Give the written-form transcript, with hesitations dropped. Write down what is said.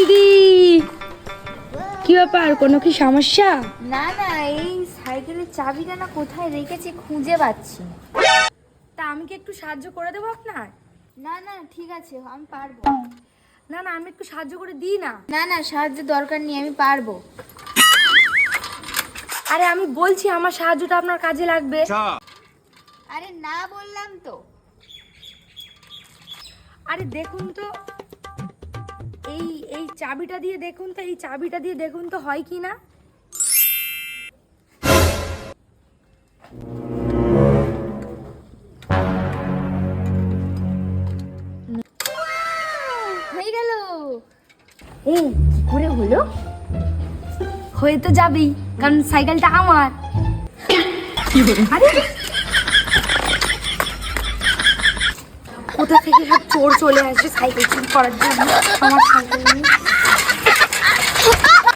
দিদি, কি ব্যাপার, কোনো কি সমস্যা? না না, এই সাইকেলের চাবিটা না কোথায় রেখেছি খুঁজে পাচ্ছি না। তা আমি কি একটু সাহায্য করে দেবো আপনার? না না ঠিক আছে, আমি পারবো। না না, আমি একটু সাহায্য করে দিই না। না না, সাহায্যের দরকার নেই, আমি পারবো। আরে আমি বলছি আমার সাহায্যটা আপনার কাজে লাগবে। আরে না বললাম তো। আরে দেখুন তো, এই এই চাবিটা দিয়ে দেখুন তো, এই চাবিটা দিয়ে দেখুন তো হয় কি না। হয়ে গেল। এই কি করে হলো? হয়ে তো যাবেই, কারণ সাইকেলটা আমার। আরে কোথা থেকে সব চোর চলে আসে সাইকেল চুরি করার জন্য আমার সাইকেল নিয়ে।